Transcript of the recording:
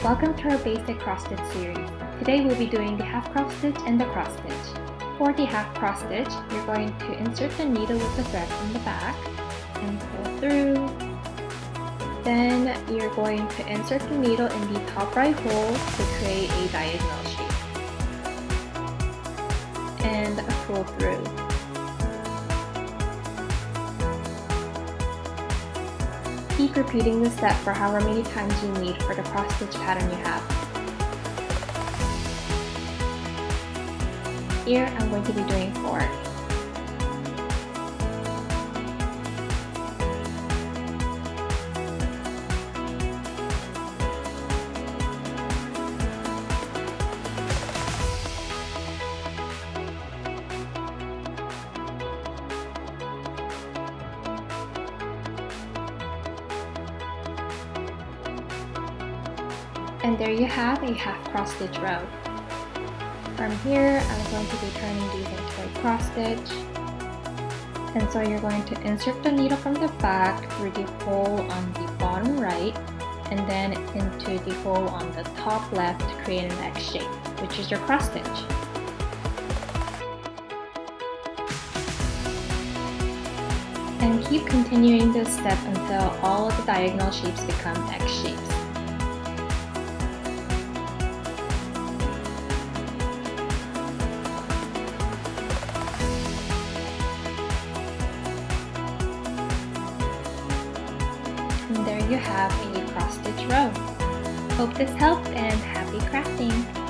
Welcome to our basic cross stitch series. Today we'll be doing the half cross stitch and the cross stitch. For the half cross stitch, you're going to insert the needle with the thread from the back and pull through. Then you're going to insert the needle in the top right hole to create a diagonal shape and pull through. Keep repeating this step for however many times you need for the cross stitch pattern you have. Here I'm going to be doing 4. And there you have a half cross stitch row. From here, I'm going to be turning these into a cross stitch. And so you're going to insert the needle from the back through the hole on the bottom right, and then into the hole on the top left to create an X shape, which is your cross stitch. And keep continuing this step until all of the diagonal shapes become X shapes. And there you have a cross stitch row. Hope this helped and happy crafting!